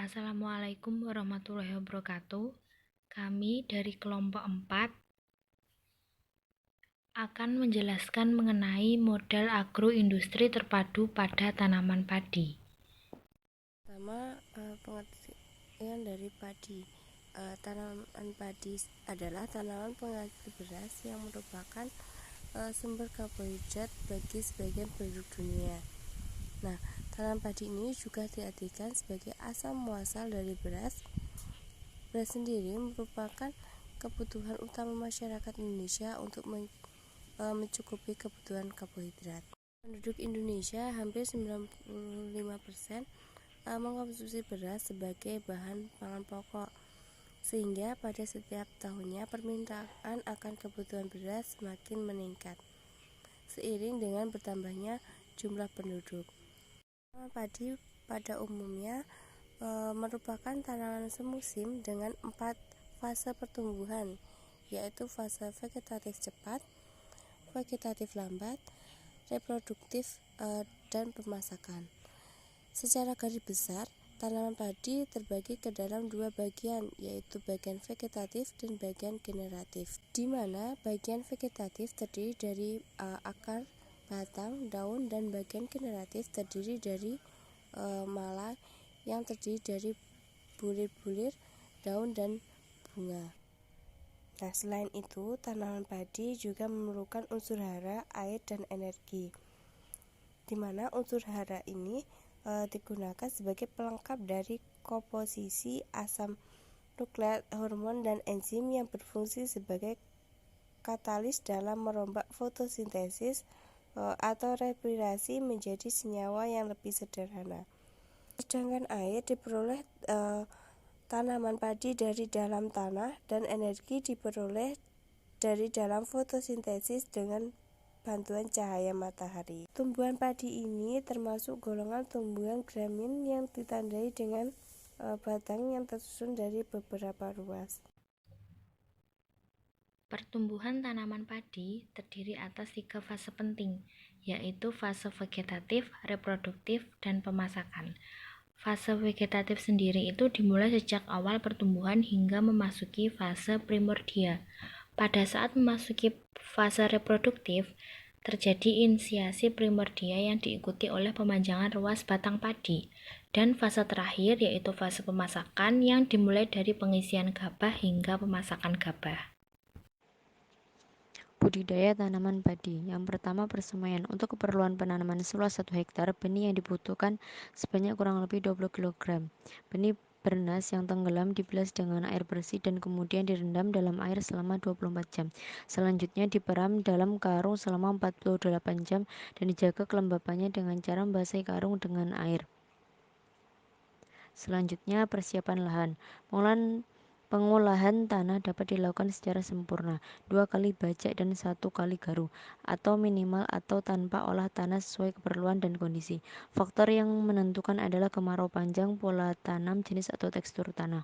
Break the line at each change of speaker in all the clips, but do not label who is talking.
Assalamualaikum warahmatullahi wabarakatuh. Kami dari kelompok 4 akan menjelaskan mengenai modal agroindustri terpadu pada tanaman padi.
Pertama, pengertian dari padi. Tanaman padi adalah tanaman penghasil beras yang merupakan sumber karbohidrat bagi sebagian penduduk dunia. Nah, tanaman padi ini juga diartikan sebagai asal muasal dari beras. Beras sendiri merupakan kebutuhan utama masyarakat Indonesia untuk mencukupi kebutuhan karbohidrat. Penduduk Indonesia hampir 95% mengkonsumsi beras sebagai bahan pangan pokok, sehingga pada setiap tahunnya permintaan akan kebutuhan beras semakin meningkat seiring dengan bertambahnya jumlah penduduk. Tanaman padi pada umumnya merupakan tanaman semusim dengan 4 fase pertumbuhan, yaitu fase vegetatif cepat, vegetatif lambat, reproduktif, dan pemasakan. Secara garis besar, tanaman padi terbagi ke dalam 2 bagian, yaitu bagian vegetatif dan bagian generatif, di mana bagian vegetatif terdiri dari akar, batang, daun, dan bagian generatif terdiri dari malai yang terdiri dari bulir-bulir, daun, dan bunga. Nah, selain itu, tanaman padi juga memerlukan unsur hara, air, dan energi, di mana unsur hara ini digunakan sebagai pelengkap dari komposisi asam nukleat, hormon, dan enzim yang berfungsi sebagai katalis dalam merombak fotosintesis atau respirasi menjadi senyawa yang lebih sederhana. Sedangkan air diperoleh tanaman padi dari dalam tanah, dan energi diperoleh dari dalam fotosintesis dengan bantuan cahaya matahari. Tumbuhan padi ini termasuk golongan tumbuhan gramin yang ditandai dengan batang yang tersusun dari beberapa ruas.
Pertumbuhan tanaman padi terdiri atas 3 fase penting, yaitu fase vegetatif, reproduktif, dan pemasakan. Fase vegetatif sendiri itu dimulai sejak awal pertumbuhan hingga memasuki fase primordia. Pada saat memasuki fase reproduktif, terjadi inisiasi primordia yang diikuti oleh pemanjangan ruas batang padi, dan fase terakhir yaitu fase pemasakan yang dimulai dari pengisian gabah hingga pemasakan gabah.
Budidaya tanaman padi. Yang pertama, persemaian. Untuk keperluan penanaman seluas 1 hektar, benih yang dibutuhkan sebanyak kurang lebih 20 kg. Benih bernas yang tenggelam dibilas dengan air bersih dan kemudian direndam dalam air selama 24 jam. Selanjutnya diperam dalam karung selama 48 jam dan dijaga kelembapannya dengan cara membasahi karung dengan air. Selanjutnya, persiapan lahan. Pengolahan tanah dapat dilakukan secara sempurna, 2 kali bajak dan 1 kali garu, atau minimal atau tanpa olah tanah sesuai keperluan dan kondisi. Faktor yang menentukan adalah kemarau panjang, pola tanam, jenis atau tekstur tanah.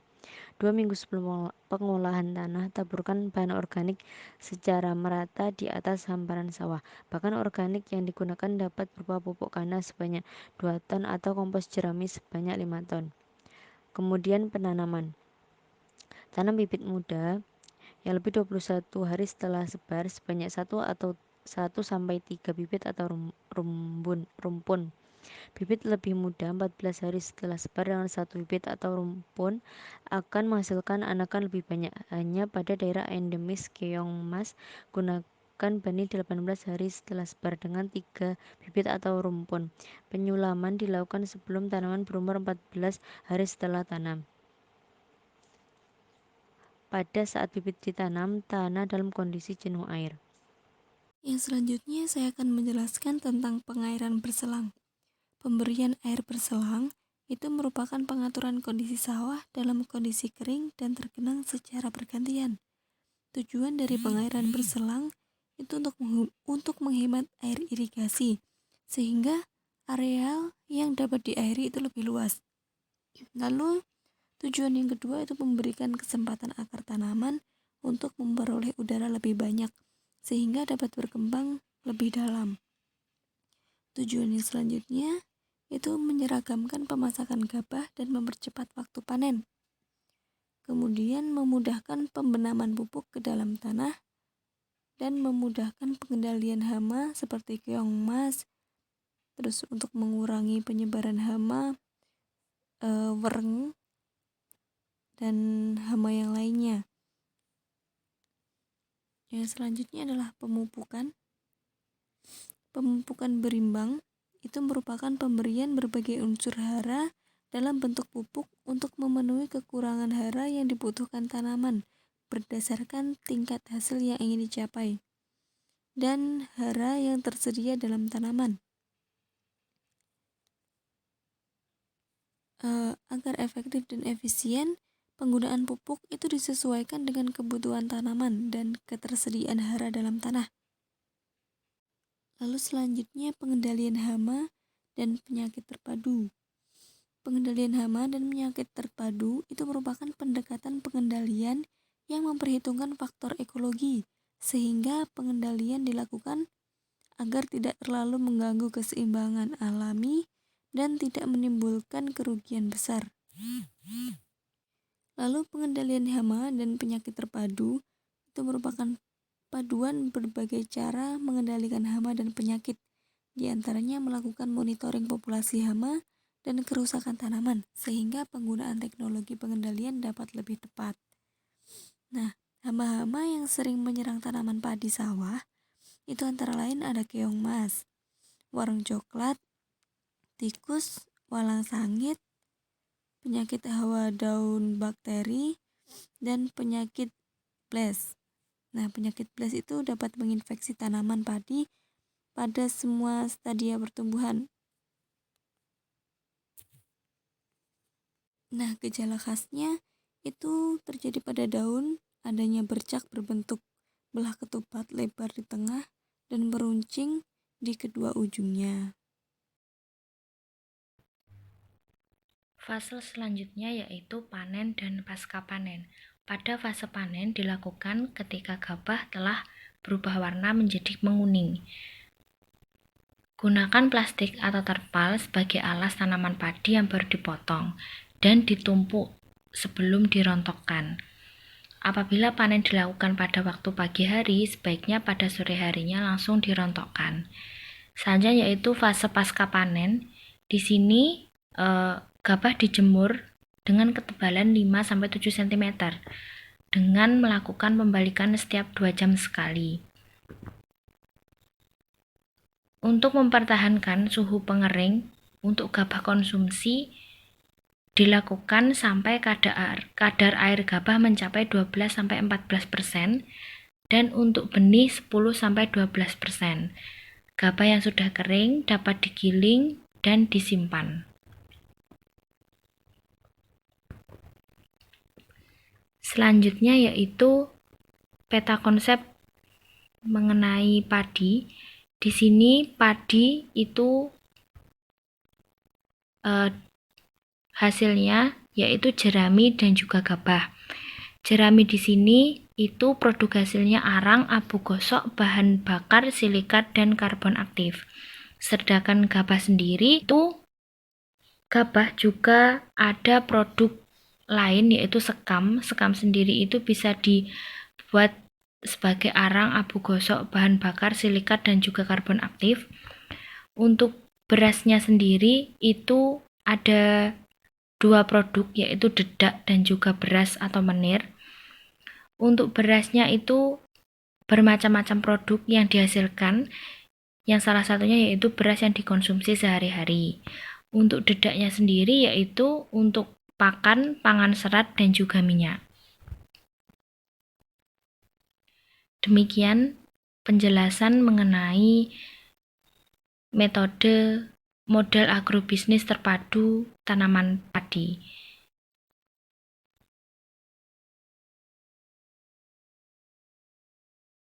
2 minggu sebelum pengolahan tanah, taburkan bahan organik secara merata di atas hamparan sawah. Bahkan organik yang digunakan dapat berupa pupuk ganas sebanyak 2 ton atau kompos jerami sebanyak 5 ton. Kemudian penanaman. Tanam bibit muda yang lebih 21 hari setelah sebar sebanyak 1 atau 1-3 bibit atau rumpun. Bibit lebih muda 14 hari setelah sebar dengan 1 bibit atau rumpun akan menghasilkan anakan lebih banyak. Hanya pada daerah endemis keongmas, gunakan benih 18 hari setelah sebar dengan 3 bibit atau rumpun. Penyulaman dilakukan sebelum tanaman berumur 14 hari setelah tanam. Pada saat bibit ditanam, tanah dalam kondisi jenuh air.
Yang selanjutnya saya akan menjelaskan tentang pengairan berselang. Pemberian air berselang itu merupakan pengaturan kondisi sawah dalam kondisi kering dan tergenang secara bergantian. Tujuan dari pengairan berselang itu untuk menghemat air irigasi, sehingga areal yang dapat diairi itu lebih luas. Lalu tujuan yang kedua itu memberikan kesempatan akar tanaman untuk memperoleh udara lebih banyak sehingga dapat berkembang lebih dalam. Tujuan yang selanjutnya itu menyeragamkan pemasakan gabah dan mempercepat waktu panen. Kemudian memudahkan pembenaman pupuk ke dalam tanah dan memudahkan pengendalian hama seperti keong emas, terus untuk mengurangi penyebaran hama, wereng, dan hama yang lainnya. Yang selanjutnya adalah pemupukan. Pemupukan berimbang itu merupakan pemberian berbagai unsur hara dalam bentuk pupuk untuk memenuhi kekurangan hara yang dibutuhkan tanaman berdasarkan tingkat hasil yang ingin dicapai dan hara yang tersedia dalam tanaman. Agar efektif dan efisien, penggunaan pupuk itu disesuaikan dengan kebutuhan tanaman dan ketersediaan hara dalam tanah. Lalu selanjutnya pengendalian hama dan penyakit terpadu. Pengendalian hama dan penyakit terpadu itu merupakan pendekatan pengendalian yang memperhitungkan faktor ekologi, sehingga pengendalian dilakukan agar tidak terlalu mengganggu keseimbangan alami dan tidak menimbulkan kerugian besar. Lalu pengendalian hama dan penyakit terpadu itu merupakan paduan berbagai cara mengendalikan hama dan penyakit, di antaranya melakukan monitoring populasi hama dan kerusakan tanaman, sehingga penggunaan teknologi pengendalian dapat lebih tepat. Nah, hama-hama yang sering menyerang tanaman padi sawah itu antara lain ada keong emas, warung coklat, tikus, walang sangit, penyakit hawa daun bakteri, dan penyakit blast. Nah, penyakit blast itu dapat menginfeksi tanaman padi pada semua stadia pertumbuhan. Nah, gejala khasnya itu terjadi pada daun, adanya bercak berbentuk belah ketupat lebar di tengah dan meruncing di kedua ujungnya.
Fase selanjutnya yaitu panen dan pasca panen. Pada fase panen dilakukan ketika gabah telah berubah warna menjadi menguning. Gunakan plastik atau terpal sebagai alas tanaman padi yang baru dipotong dan ditumpuk sebelum dirontokkan. Apabila panen dilakukan pada waktu pagi hari, sebaiknya pada sore harinya langsung dirontokkan. Selanjutnya yaitu fase pasca panen. Di sini gabah dijemur dengan ketebalan 5-7 cm dengan melakukan pembalikan setiap 2 jam sekali. Untuk mempertahankan suhu pengering untuk gabah konsumsi dilakukan sampai kadar air gabah mencapai 12-14% dan untuk benih 10-12%. Gabah yang sudah kering dapat digiling dan disimpan. Selanjutnya yaitu peta konsep mengenai padi. Di sini padi itu hasilnya yaitu jerami dan juga gabah. Jerami di sini itu produk hasilnya arang, abu gosok, bahan bakar, silikat, dan karbon aktif. Sedangkan gabah sendiri itu gabah juga ada produk lain yaitu sekam. Sekam sendiri itu bisa dibuat sebagai arang, abu gosok, bahan bakar, silikat, dan juga karbon aktif. Untuk berasnya sendiri itu ada 2 produk yaitu dedak dan juga beras atau menir. Untuk berasnya itu bermacam-macam produk yang dihasilkan, yang salah satunya yaitu beras yang dikonsumsi sehari-hari. Untuk dedaknya sendiri yaitu untuk pakan, pangan serat, dan juga minyak. Demikian penjelasan mengenai metode model agrobisnis terpadu tanaman padi.